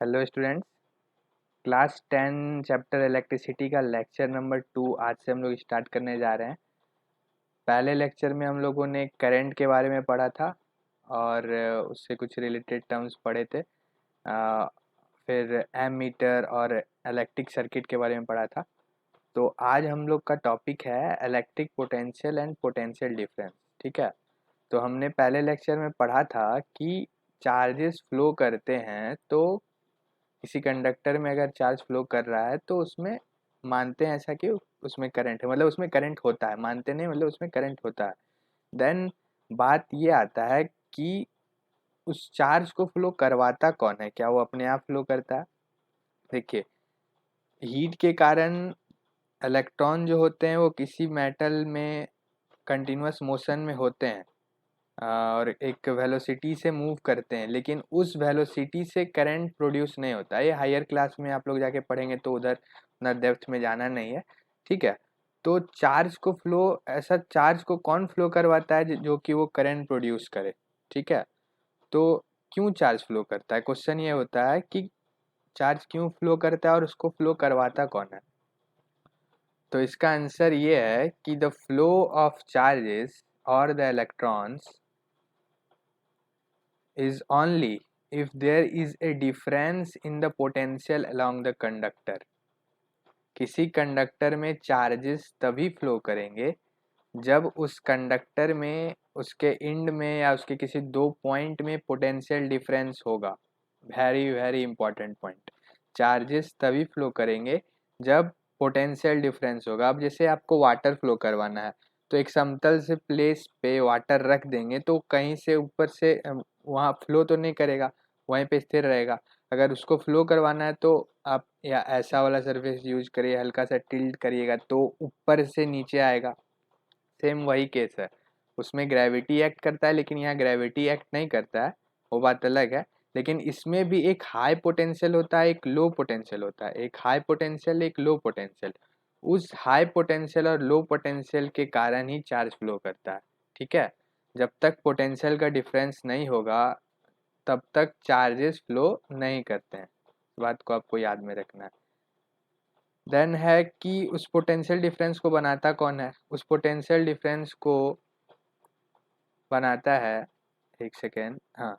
Hello students. Class 10 chapter electricity का lecture number 2 आज से हम लोग स्टार्ट करने जा रहे हैं। पहले लेक्चर में हम लोगों ने करंट के बारे में पढ़ा था और उससे कुछ रिलेटेड टर्म्स पढ़े थे। फिर एमीटर और इलेक्ट्रिक सर्किट के बारे में पढ़ा था। तो आज हम लोग का टॉपिक है electric potential and potential difference. ठीक है। तो हमने पहले लेक्चर में पढ़ा था कि चार्जेस फ्लो करते हैं, तो किसी कंडक्टर में अगर चार्ज फ्लो कर रहा है तो उसमें मानते हैं ऐसा कि उसमें करंट है, मतलब उसमें करंट होता है। मानते नहीं, मतलब उसमें करंट होता है। देन बात ये आता है कि उस चार्ज को फ्लो करवाता कौन है, क्या वो अपने आप फ्लो करता है? देखिए, हीट के कारण इलेक्ट्रॉन जो होते हैं वो किसी मेटल में कंटिन्यूअस मोशन में होते हैं और एक वेलोसिटी से मूव करते हैं, लेकिन उस वेलोसिटी से करंट प्रोड्यूस नहीं होता। ये हायर क्लास में आप लोग जाके पढ़ेंगे तो उधर उतना डेप्थ में जाना नहीं है। ठीक है। तो चार्ज को फ्लो, ऐसा चार्ज को कौन फ्लो करवाता है जो कि वो करंट प्रोड्यूस करे? ठीक है। तो क्यों चार्ज फ्लो करता है, क्वेश्चन ये होता है कि चार्ज क्यों फ्लो करता है और उसको फ्लो करवाता कौन है। तो इसका आंसर ये है कि द फ्लो ऑफ चार्जेस और the electrons is only if there is a difference in the potential along the conductor। किसी कंडक्टर में चार्जेस तभी फ्लो करेंगे जब उस कंडक्टर में, उसके एंड में या उसके किसी दो पॉइंट में पोटेंशियल डिफरेंस होगा। Very very important point. Charges तभी फ्लो करेंगे जब पोटेंशियल डिफरेंस होगा। अब जैसे आपको वाटर फ्लो करवाना है तो एक समतल से प्लेस पे वाटर रख देंगे तो कहीं से ऊपर से वहाँ फ्लो तो नहीं करेगा, वहीं पे स्थिर रहेगा। अगर उसको फ्लो करवाना है तो आप या ऐसा वाला सरफेस यूज करिए, हल्का सा टिल्ट करिएगा तो ऊपर से नीचे आएगा। सेम वही केस है, उसमें ग्रेविटी एक्ट करता है, लेकिन यहाँ ग्रेविटी एक्ट नहीं करता है, वो बात अलग है। लेकिन इसमें भी एक हाई पोटेंशियल होता है, एक लो पोटेंशियल होता है। एक हाई पोटेंशियल, एक लो पोटेंशियल। उस हाई पोटेंशियल और लो पोटेंशियल के कारण ही चार्ज फ्लो करता है। ठीक है। जब तक पोटेंशियल का डिफरेंस नहीं होगा तब तक चार्जेस फ्लो नहीं करते हैं। इस बात को आपको याद में रखना है। देन है कि उस पोटेंशियल डिफरेंस को बनाता कौन है? उस पोटेंशियल डिफरेंस को बनाता है, एक सेकेंड, हाँ।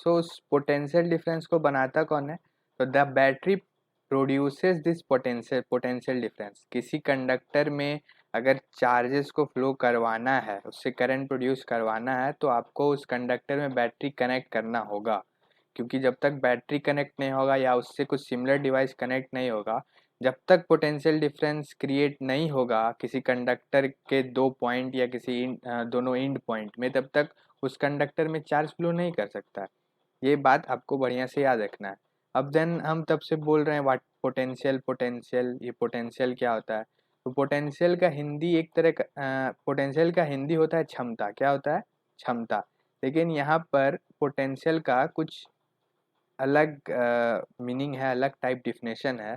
उस पोटेंशियल डिफरेंस को बनाता कौन है? तो the battery produces this potential difference. किसी कंडक्टर में अगर चार्जेस को फ्लो करवाना है, उससे करंट प्रोड्यूस करवाना है, तो आपको उस कंडक्टर में बैटरी कनेक्ट करना होगा। क्योंकि जब तक बैटरी कनेक्ट नहीं होगा या उससे कुछ सिमिलर डिवाइस कनेक्ट नहीं होगा, जब तक पोटेंशियल डिफरेंस क्रिएट नहीं होगा किसी कंडक्टर के दो पॉइंट या किसी दोनों एंड पॉइंट में, तब तक उस कंडक्टर में चार्ज फ्लो नहीं कर सकता है। ये बात आपको बढ़िया से याद रखना है। अब देन हम तब से बोल रहे हैं वाट पोटेंशियल पोटेंशियल, ये पोटेंशियल क्या होता है? तो पोटेंशियल का हिंदी एक तरह का, पोटेंशियल का हिंदी होता है क्षमता। क्या होता है? क्षमता। लेकिन यहाँ पर पोटेंशियल का कुछ अलग मीनिंग है, अलग टाइप डिफिनेशन है।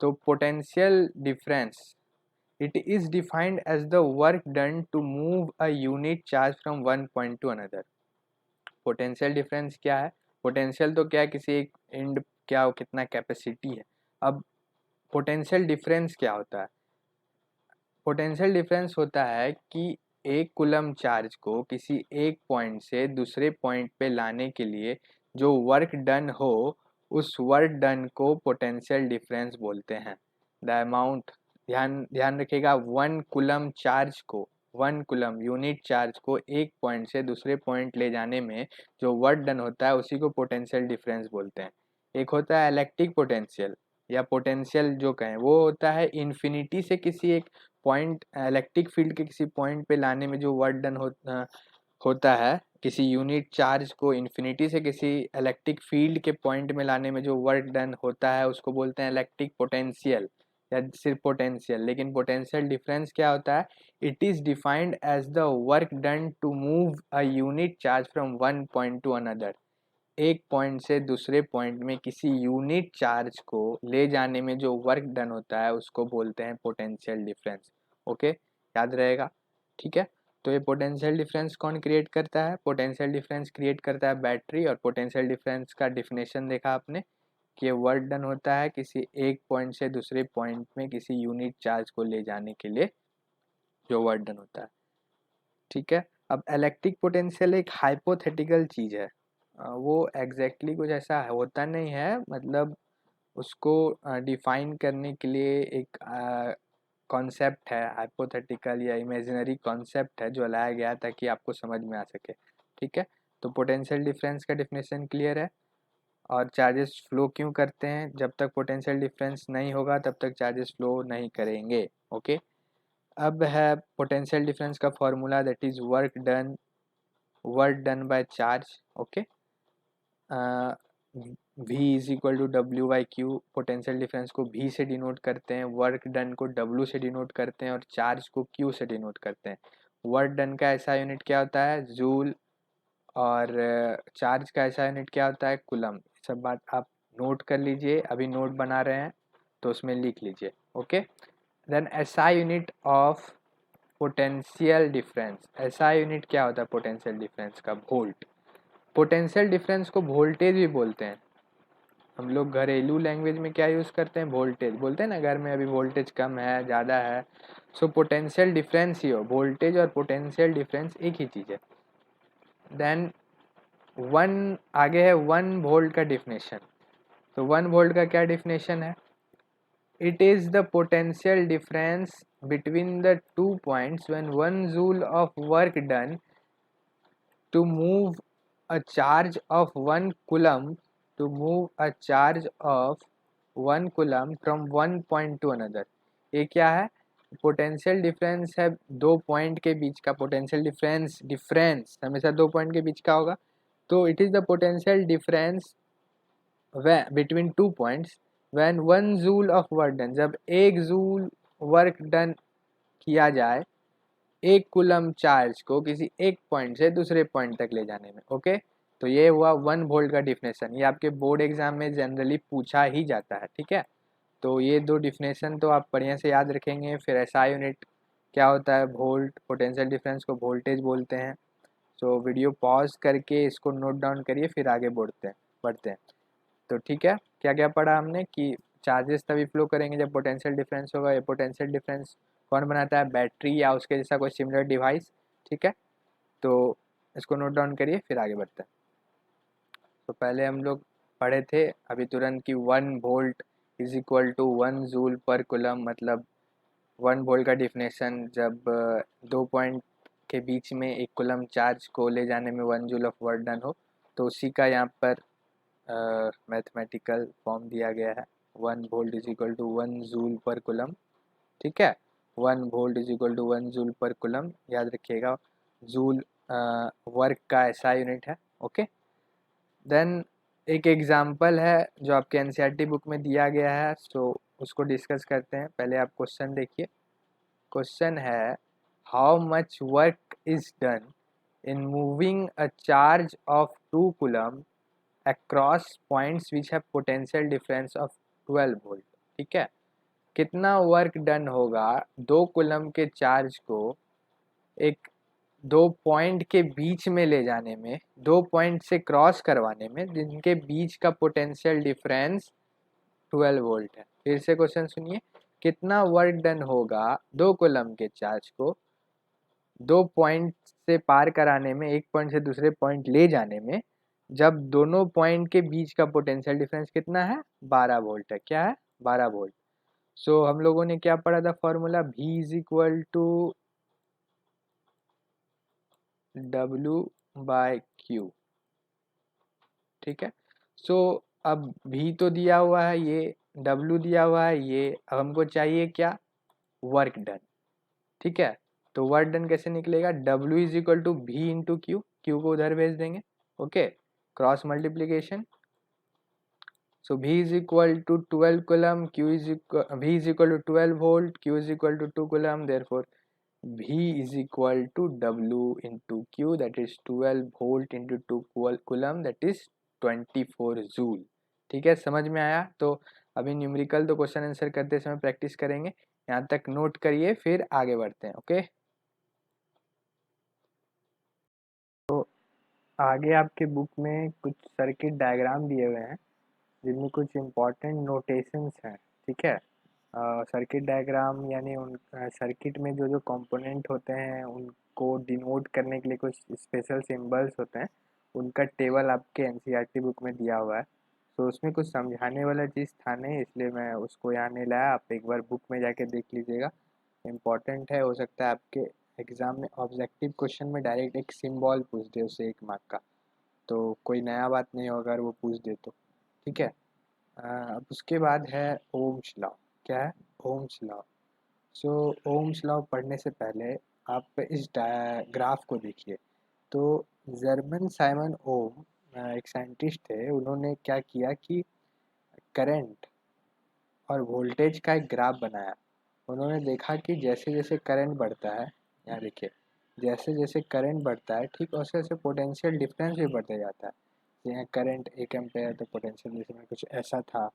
तो potential difference, it is defined as the work done to move a unit charge from one point to another. Potential difference क्या है? पोटेंशियल तो क्या है, किसी एक एंड क्या हो, कितना कैपेसिटी है। अब पोटेंशियल डिफरेंस क्या होता है? पोटेंशियल डिफरेंस होता है कि एक कूलम चार्ज को किसी एक पॉइंट से दूसरे पॉइंट पे लाने के लिए जो वर्क डन हो, उस वर्क डन को पोटेंशियल डिफरेंस बोलते हैं। द अमाउंट, ध्यान ध्यान रखिएगा, वन कूलम चार्ज को, वन कूलम यूनिट चार्ज को एक पॉइंट से दूसरे पॉइंट ले जाने में जो वर्क डन होता है उसी को पोटेंशियल डिफरेंस बोलते हैं। एक होता है इलेक्ट्रिक पोटेंशियल या पोटेंशियल जो कहें, वो होता है इन्फिनिटी से किसी एक पॉइंट, इलेक्ट्रिक फील्ड के किसी पॉइंट पे लाने में जो वर्क डन होता है। किसी यूनिट चार्ज को इन्फिनिटी से किसी इलेक्ट्रिक फील्ड के पॉइंट में लाने में जो वर्क डन होता है उसको बोलते हैं इलेक्ट्रिक पोटेंशियल या सिर्फ पोटेंशियल। लेकिन पोटेंशियल डिफरेंस क्या होता है? It is defined as the work done to move a unit charge from one point to another. एक पॉइंट से दूसरे पॉइंट में किसी यूनिट चार्ज को ले जाने में जो वर्क डन होता है उसको बोलते हैं पोटेंशियल डिफरेंस। ओके, याद रहेगा। ठीक है। तो ये पोटेंशियल डिफरेंस कौन क्रिएट करता है? पोटेंशियल डिफरेंस क्रिएट करता है बैटरी। और पोटेंशियल डिफरेंस का डिफिनेशन देखा आपने कि वर्क डन होता है किसी एक पॉइंट से दूसरे पॉइंट में किसी यूनिट चार्ज को ले जाने के लिए जो वर्क डन होता है। ठीक है, अब इलेक्ट्रिक पोटेंशियल एक हाइपोथेटिकल चीज़ है, वो एग्जैक्टली कुछ ऐसा होता नहीं है, मतलब उसको डिफाइन करने के लिए एक कॉन्सेप्ट है, हाइपोथेटिकल या इमेजिनरी कॉन्सेप्ट है जो लाया गया ताकि आपको समझ में आ सके। ठीक है, तो पोटेंशियल डिफरेंस का डिफिनेशन क्लियर है। और चार्जेस फ्लो क्यों करते हैं? जब तक पोटेंशियल डिफरेंस नहीं होगा तब तक चार्जेस फ्लो नहीं करेंगे। ओके, अब है पोटेंशियल डिफरेंस का formula, that is work done by charge. Okay, V is equal to W by Q. Potential difference को V से डिनोट करते हैं, वर्क डन को W से डिनोट करते हैं और चार्ज को Q से डिनोट करते हैं। वर्क डन का ऐसा यूनिट क्या होता है? जूल। और चार्ज का ऐसा यूनिट क्या होता है? कूलम। सब बात आप नोट कर लीजिए, अभी नोट बना रहे हैं तो उसमें लिख लीजिए। Okay, then SI unit of potential difference. SI unit क्या होता है पोटेंशियल डिफरेंस का? वोल्ट। पोटेंशियल डिफरेंस को वोल्टेज भी बोलते हैं। हम लोग घरेलू लैंग्वेज में क्या यूज़ करते हैं? वोल्टेज बोलते हैं ना, घर में अभी वोल्टेज कम है ज़्यादा है। सो पोटेंशियल डिफरेंस ही हो, वोल्टेज और पोटेंशियल डिफरेंस एक ही चीज़ है। देन वन आगे है 1 वोल्ट का डिफिनेशन। तो 1 वोल्ट का क्या डिफिनेशन है? It is the potential difference between the 2 points when 1 joule of work done to move a charge of 1 coulomb from 1 point to another. ये क्या है? पोटेंशियल डिफरेंस है 2 पॉइंट के बीच का। पोटेंशियल डिफरेंस हमेशा 2 पॉइंट के बीच का होगा। तो it is the potential difference between 2 points when 1 joule of work done, जब 1 जूल वर्क डन किया जाए 1 कूलम चार्ज को किसी एक पॉइंट से दूसरे पॉइंट तक ले जाने में। ओके, तो ये हुआ 1 वोल्ट का डिफिनेशन। ये आपके बोर्ड एग्जाम में जनरली पूछा ही जाता है। ठीक है, तो ये दो डिफिनेशन तो आप बढ़िया से याद रखेंगे। फिर एसआई यूनिट क्या होता है? वोल्ट। पोटेंशियल डिफरेंस को वोल्टेज बोलते हैं। तो वीडियो पॉज करके इसको नोट डाउन करिए, फिर आगे बढ़ते हैं। तो ठीक है, क्या क्या पढ़ा हमने कि चार्जेस तभी फ्लो करेंगे जब पोटेंशियल डिफरेंस होगा। ये पोटेंशियल डिफरेंस कौन बनाता है? बैटरी या उसके जैसा कोई सिमिलर डिवाइस। ठीक है, तो इसको नोट डाउन करिए, फिर आगे बढ़ते हैं। तो पहले हम लोग पढ़े थे अभी तुरंत कि 1 volt is equal to 1 joule per coulomb. मतलब 1 वोल्ट का डिफिनेशन जब 2 पॉइंट के बीच में 1 कूलम चार्ज को ले जाने में 1 जूल ऑफ वर्क डन हो, तो उसी का यहाँ पर मैथमेटिकल फॉर्म दिया गया है। 1 volt is equal to 1 joule per coulomb. ठीक है, 1 volt is equal to 1 joule per coulomb, याद रखिएगा। जूल वर्क का ऐसा यूनिट है। ओके, देन एक एग्जाम्पल है जो आपके एनसीईआरटी बुक में दिया गया है, सो उसको डिस्कस करते हैं। पहले आप क्वेश्चन देखिए। क्वेश्चन है, how much work is done in moving a charge of 2 coulomb across points which have potential difference of 12 volt. ठीक है, कितना वर्क डन होगा 2 कूलम के चार्ज को एक 2 पॉइंट के बीच में ले जाने में, 2 पॉइंट से क्रॉस करवाने में, जिनके बीच का पोटेंशियल डिफरेंस 12 वोल्ट है। फिर से क्वेश्चन सुनिए, कितना वर्क डन होगा 2 कूलम के चार्ज को 2 पॉइंट से पार कराने में, एक पॉइंट से दूसरे पॉइंट ले जाने में, जब दोनों पॉइंट के बीच का पोटेंशियल डिफरेंस कितना है? 12 वोल्ट है। क्या है? 12 वोल्ट। सो हम लोगों ने क्या पढ़ा था formula? V is equal to W by Q. ठीक है, सो अब V तो दिया हुआ है, ये W दिया हुआ है, ये अब हमको चाहिए क्या? Work done. ठीक है, तो वर्क डन कैसे निकलेगा? W is equal to V into Q. Q को उधर भेज देंगे। Okay, cross multiplication. So V is equal to 12 coulomb, V is equal to 12 volt, Q is equal to 2 coulomb. Therefore, V is equal to W into Q, that is 12 volt into 2 coulomb, that is 24 joule. ठीक है, समझ में आया? तो अभी numerical तो question answer करते समय प्रैक्टिस करेंगे। यहाँ तक नोट करिए, फिर आगे बढ़ते हैं। ओके, आगे आपके बुक में कुछ सर्किट डायग्राम दिए हुए हैं जिनमें कुछ इम्पोर्टेंट नोटेशंस हैं, ठीक है। सर्किट डायग्राम यानी उन सर्किट में जो जो कंपोनेंट होते हैं उनको डिनोट करने के लिए कुछ स्पेशल सिंबल्स होते हैं, उनका टेबल आपके एनसीईआरटी बुक में दिया हुआ है। तो उसमें कुछ समझाने वाला चीज़ था नहीं, इसलिए मैं उसको यहाँ नहीं लाया। आप एक बार बुक में जाके देख लीजिएगा, इम्पॉर्टेंट है। हो सकता है आपके एग्ज़ाम में ऑब्जेक्टिव क्वेश्चन में डायरेक्ट एक सिंबल पूछ दे उससे 1 मार्क का, तो कोई नया बात नहीं होगा अगर वो पूछ दे तो, ठीक है। अब उसके बाद है ओम्स लॉ। क्या है? Ohm's law. So Ohm's law पढ़ने से पहले आप इस ग्राफ को देखिए। तो जर्मन साइमन ओम एक साइंटिस्ट थे, उन्होंने क्या किया कि करंट और वोल्टेज का एक ग्राफ बनाया। उन्होंने देखा कि जैसे जैसे करंट बढ़ता है, यहाँ देखिए, जैसे जैसे करंट बढ़ता है ठीक वैसे वैसे पोटेंशियल डिफरेंस भी बढ़ते जाता है। यहाँ करंट 1 एम्पेयर तो पोटेंशियल डिफरेंस कुछ ऐसा था,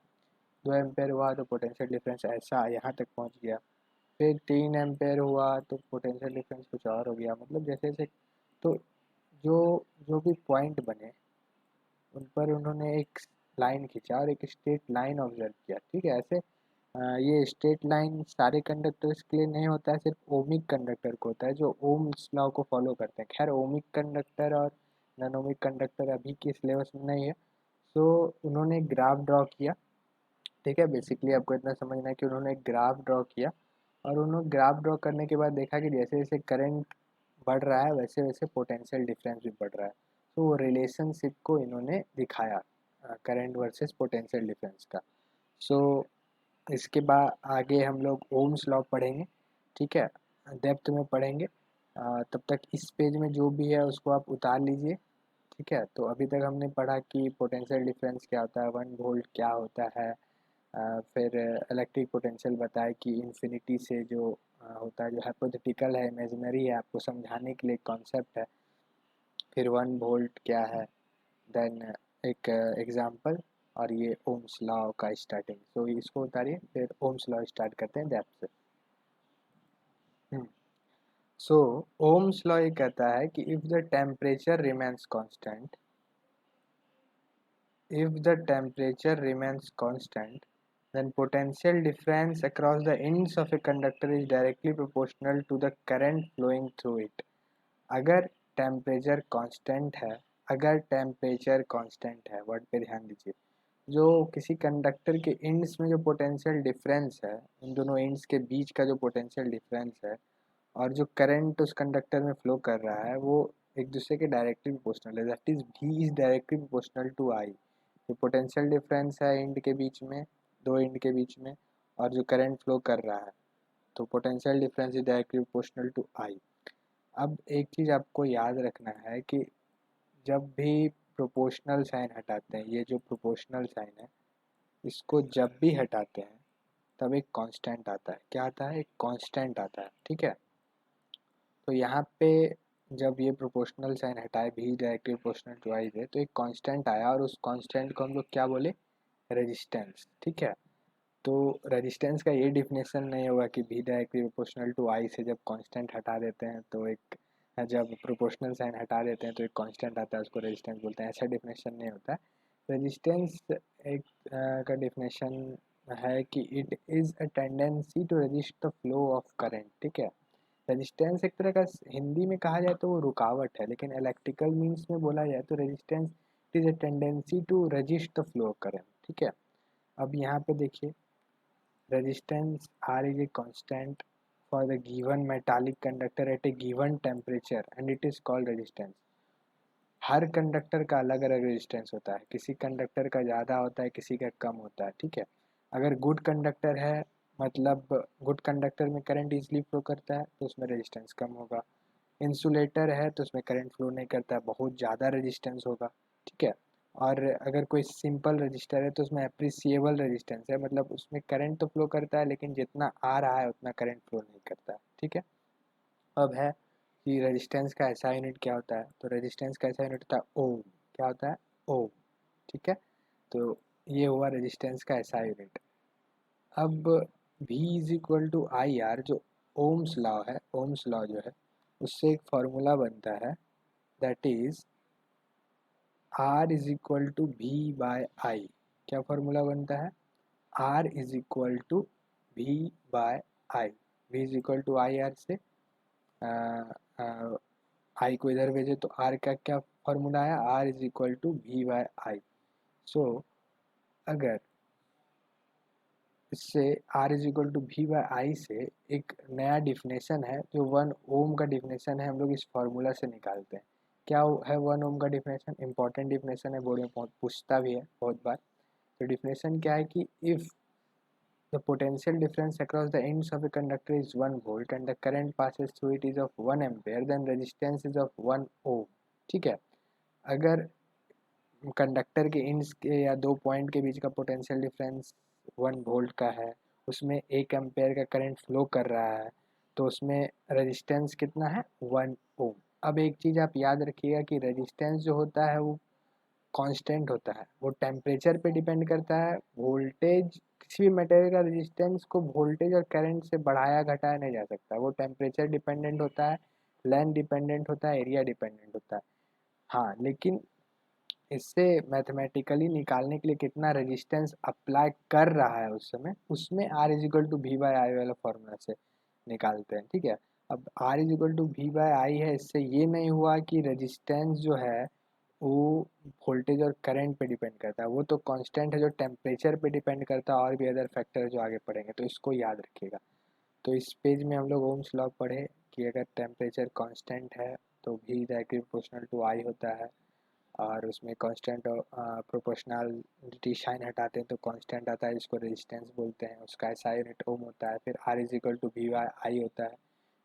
2 एम्पेयर हुआ तो पोटेंशियल डिफरेंस ऐसा यहाँ तक पहुँच गया, फिर 3 एम्पेयर हुआ तो पोटेंशियल डिफरेंस कुछ और हो गया। मतलब जैसे जैसे, तो जो जो भी पॉइंट बने उन पर उन्होंने एक लाइन खींचा और एक स्ट्रेट लाइन ऑब्जर्व किया, ठीक है। ऐसे ये स्ट्रेट लाइन सारे कंडक्टर्स के लिए नहीं होता है, सिर्फ ओमिक कंडक्टर को होता है जो ओम्स लॉ को फॉलो करते हैं। खैर ओमिक कंडक्टर और नॉन ओमिक कंडक्टर अभी के सिलेबस में नहीं है। सो उन्होंने ग्राफ ड्रॉ किया, ठीक है। बेसिकली आपको इतना समझना है कि उन्होंने एक ग्राफ ड्रॉ किया और उन्होंने ग्राफ ड्रॉ करने के बाद देखा कि जैसे जैसे करंट बढ़ रहा है वैसे वैसे पोटेंशियल डिफरेंस भी बढ़ रहा है। तो वो रिलेशनशिप को इन्होंने दिखाया करंट वर्सेस पोटेंशियल डिफरेंस का। सो इसके बाद आगे हम लोग ओम्स लॉ पढ़ेंगे, ठीक है, डेप्थ में पढ़ेंगे। तब तक इस पेज में जो भी है उसको आप उतार लीजिए, ठीक है। तो अभी तक हमने पढ़ा कि पोटेंशियल डिफरेंस क्या होता है, 1 वोल्ट क्या होता है, फिर इलेक्ट्रिक पोटेंशियल बताया कि इन्फिनिटी से जो होता है, जो हाइपोथेटिकल है, इमेजिनरी है, आपको समझाने के लिए कॉन्सेप्ट है। फिर 1 वोल्ट क्या है, देन एक एग्जांपल, और ये ओम्स लॉ का स्टार्टिंग। तो इसको उतारिए, फिर ओम्स लॉ स्टार्ट करते हैं डेप्थ से। सो ओम्स लॉ ये कहता है कि if the temperature remains constant, if the temperature remains constant, then potential difference across the ends of a conductor is directly proportional to the current flowing through it. अगर temperature constant है, अगर temperature constant है, word पे ध्यान दीजिए, जो किसी conductor के इंड्स में जो पोटेंशियल डिफरेंस है, उन दोनों इंड्स के बीच का जो पोटेंशियल डिफरेंस है और जो करंट उस कंडक्टर में फ्लो कर रहा है वो एक दूसरे के डायरेक्टली प्रोपोर्शनल है। That is V is directly proportional to I। जो पोटेंशियल डिफरेंस है इंड के बीच में, दो इंड के बीच में, और जो करंट फ्लो कर रहा है, तो potential difference is directly proportional to I। अब एक चीज़ आपको याद रखना है कि जब भी प्रोपोर्शनल साइन हटाते हैं, ये जो प्रोपोर्शनल साइन है इसको जब भी हटाते हैं तब एक कांस्टेंट आता है। क्या आता है? एक कांस्टेंट आता है, ठीक है। तो यहाँ पे जब ये प्रोपोर्शनल साइन हटाए, भी डायरेक्टली प्रोपोर्शनल टू आई थे, तो एक कांस्टेंट आया और उस कांस्टेंट को हम लोग क्या बोले? रेजिस्टेंस, ठीक है। तो रेजिस्टेंस का ये डिफिनेशन नहीं होगा कि भी डायरेक्टली प्रोपोर्शनल टू आई से जब कांस्टेंट हटा देते हैं तो एक, जब प्रोपोर्शनल साइन हटा देते हैं तो एक कांस्टेंट आता है, उसको रेजिस्टेंस बोलते हैं। ऐसा डिफिनेशन नहीं होता है। रेजिस्टेंस एक का डिफिनेशन है कि it is a tendency to resist the flow of current, ठीक है। रेजिस्टेंस एक तरह का हिंदी में कहा जाए तो वो रुकावट है, लेकिन इलेक्ट्रिकल मीन्स में बोला जाए तो resistance is a tendency to resist the flow current, ठीक है। अब यहाँ पे देखिए, resistance R is a constant for the given metallic conductor at a given temperature and it is called resistance। Her conductor का अलग अलग रेजिस्टेंस होता है, किसी कंडक्टर का ज़्यादा होता है, किसी का कम होता है, ठीक है। अगर गुड कंडक्टर है, मतलब गुड कंडक्टर में करंट इजीली फ्लो करता है तो उसमें रेजिस्टेंस कम होगा। इंसुलेटर है तो उसमें करंट फ्लो नहीं करता, बहुत ज़्यादा रेजिस्टेंस होगा, ठीक है। और अगर कोई सिंपल रजिस्टर है तो उसमें अप्रिसिएबल रेजिस्टेंस है, मतलब उसमें करंट तो फ्लो करता है लेकिन जितना आ रहा है उतना करंट फ्लो नहीं करता है, ठीक है। अब है कि रेजिस्टेंस का ऐसा यूनिट क्या होता है, तो रेजिस्टेंस का ऐसा यूनिट होता है ओम। क्या होता है? ओम, ठीक है। तो ये हुआ रेजिस्टेंस का ऐसा यूनिट। अब V is equal to I R, जो ओम्स लॉ है, ओम्स लॉ जो है उससे एक फार्मूला बनता है, that is R is equal to V by I, क्या फॉर्मूला बनता है, R is equal to V by I, V is equal to I R से आई को इधर भेजे तो R का क्या फॉर्मूला आया, R is equal to V by I. So अगर इससे R is equal to V by I से एक नया डिफिनेशन है जो 1 ओम का डिफिनेशन है, हम लोग इस फॉर्मूला से निकालते हैं। क्या है 1 ओम का डिफिनेशन, इंपॉर्टेंट डिफिनेशन है, बोर्ड में पूछता भी है बहुत बार। तो डिफिनेशन क्या है कि if the potential difference across the ends of a conductor is 1 volt and the current passes through it is of 1 ampere, then resistance is of 1 ohm। ठीक है, अगर कंडक्टर के इंड्स के या दो पॉइंट के बीच का पोटेंशियल डिफरेंस 1 वोल्ट का है, उसमें 1 एम्पेयर का करंट फ्लो कर रहा है, तो उसमें रेजिस्टेंस कितना है, 1 ओम। अब एक चीज़ आप याद रखिएगा कि रेजिस्टेंस जो होता है वो कांस्टेंट होता है, वो टेम्परेचर पे डिपेंड करता है। वोल्टेज, किसी भी मटेरियल का रेजिस्टेंस को वोल्टेज और करंट से बढ़ाया घटाया नहीं जा सकता, वो टेम्परेचर डिपेंडेंट होता है, लेंथ डिपेंडेंट होता है, एरिया डिपेंडेंट होता है। हाँ, लेकिन इससे मैथमेटिकली निकालने के लिए कितना रेजिस्टेंस अप्लाई कर रहा है उस समय, उसमें R is equal to V by I वाला फॉर्मूला से निकालते हैं। ठीक है, अब R is equal to V by I है, इससे ये नहीं हुआ कि रेजिस्टेंस जो है वो वोल्टेज और करंट पे डिपेंड करता है, वो तो कांस्टेंट है जो टेम्परेचर पे डिपेंड करता है, और भी अदर फैक्टर जो आगे पढ़ेंगे, तो इसको याद रखिएगा। तो इस पेज में हम लोग ओम्स लॉ पढ़े कि अगर टेम्परेचर कांस्टेंट है तो भी डायरेक्टली प्रोपोर्शनल टू आई होता है, और उसमें कांस्टेंट और प्रोपोर्शनलिटी साइन हटाते हैं तो कांस्टेंट आता है, जिसको रेजिस्टेंस बोलते हैं, उसका एसआई यूनिट ओम होता है। फिर R is equal to V by I होता है।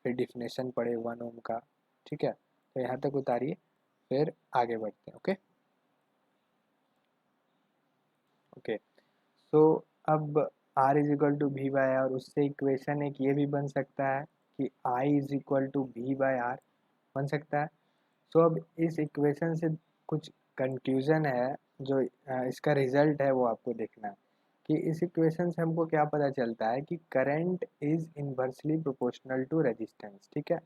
फिर डिफिनेशन पढ़े 1 ओम का। ठीक है, तो यहाँ तक उतारिए, फिर आगे बढ़ते हैं। ओके ओके, सो अब R is equal to V by R, उससे इक्वेशन एक ये भी बन सकता है कि I is equal to V by R बन सकता है। सो अब इस इक्वेशन से कुछ कंक्लूजन है जो इसका रिजल्ट है वो आपको देखना है कि इस इक्वेशन से हमको क्या पता चलता है कि current is inversely proportional to resistance. ठीक है,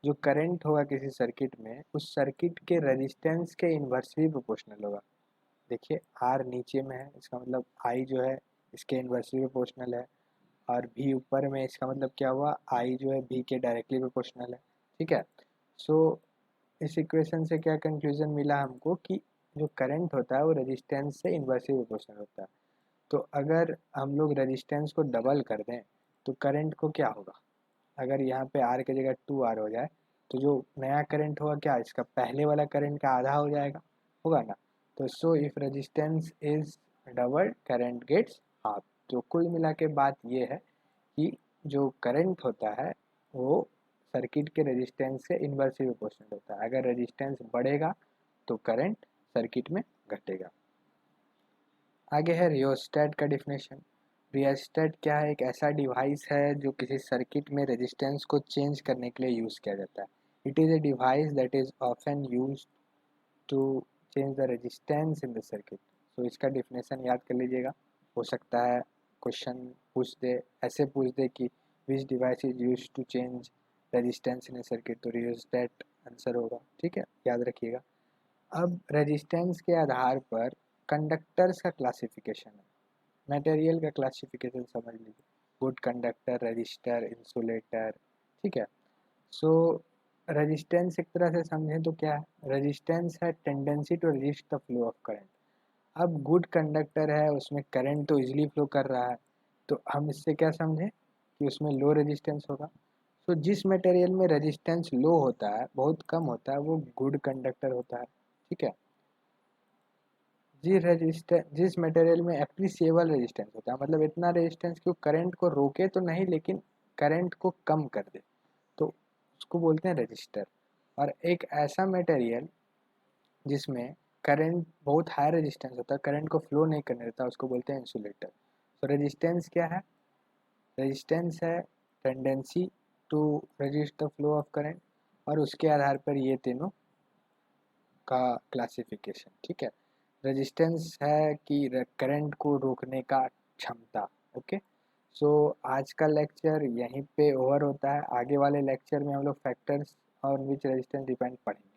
जो करंट होगा किसी सर्किट में, उस सर्किट के रेजिस्टेंस के इन्वर्सली प्रोपोर्शनल होगा। देखिए आर नीचे में है, इसका मतलब आई जो है इसके इन्वर्सली प्रोपोर्शनल है, और भी ऊपर में, इसका मतलब क्या हुआ, आई जो है भी के डायरेक्टली प्रोपोर्शनल है। ठीक है, सो इस इक्वेशन से क्या कंक्लूजन मिला हमको कि जो करंट होता है वो रेजिस्टेंस से इन्वर्सली प्रोपोर्शनल होता है। तो अगर हम लोग रेजिस्टेंस को डबल कर दें तो करंट को क्या होगा, अगर यहाँ पे आर की जगह 2R हो जाए तो जो नया करंट होगा क्या, इसका पहले वाला करंट का आधा हो जाएगा, होगा ना। तो so if resistance is double current gets half. तो कुल मिला के बात ये है कि जो करंट होता है वो सर्किट के रेजिस्टेंस से इन्वर्सली प्रोपोर्शनल होता है। अगर रेजिस्टेंस बढ़ेगा तो करंट सर्किट में घटेगा। आगे है रियोस्टेट का डिफिनेशन। रियोस्टेट क्या है, एक ऐसा डिवाइस है जो किसी सर्किट में रेजिस्टेंस को चेंज करने के लिए यूज़ किया जाता है। It is a device that is often use to change the resistance in the circuit. तो इसका डिफिनेशन याद कर लीजिएगा, हो सकता है क्वेश्चन पूछ दे, ऐसे पूछ दे कि which device is use to change resistance in a circuit, तो रियोस्टेट आंसर होगा। ठीक है, याद रखिएगा। अब रेजिस्टेंस के आधार पर कंडक्टर्स का क्लासिफिकेशन है, मटेरियल का क्लासिफिकेशन समझ लीजिए, गुड कंडक्टर, रजिस्टर, इंसुलेटर। ठीक है, सो रेजिस्टेंस एक तरह से समझें तो क्या है, रेजिस्टेंस है tendency to resist the flow of current. अब गुड कंडक्टर है, उसमें करंट तो इजीली फ्लो कर रहा है, तो हम इससे क्या समझें कि उसमें लो रेजिस्टेंस होगा। तो जिस मटेरियल में रेजिस्टेंस लो होता है, बहुत कम होता है, वो गुड कंडक्टर होता है। ठीक है, जिस मटेरियल में एप्रिसिएबल रेजिस्टेंस होता है, मतलब इतना रेजिस्टेंस कि वो करंट को रोके तो नहीं लेकिन करंट को कम कर दे, तो उसको बोलते हैं रेजिस्टर। और एक ऐसा मटेरियल जिसमें करंट बहुत हाई रेजिस्टेंस होता है, करंट को फ्लो नहीं करने देता, उसको बोलते हैं इंसुलेटर। तो रेजिस्टेंस क्या है, रेजिस्टेंस है tendency to resist the flow of current, और उसके आधार पर ये तीनों का क्लासिफिकेशन। ठीक है, रेजिस्टेंस है कि करंट को रोकने का क्षमता। ओके, सो आज का लेक्चर यहीं पे ओवर होता है। आगे वाले लेक्चर में हम लोग फैक्टर्स और विच रेजिस्टेंस डिपेंड पढ़ेंगे।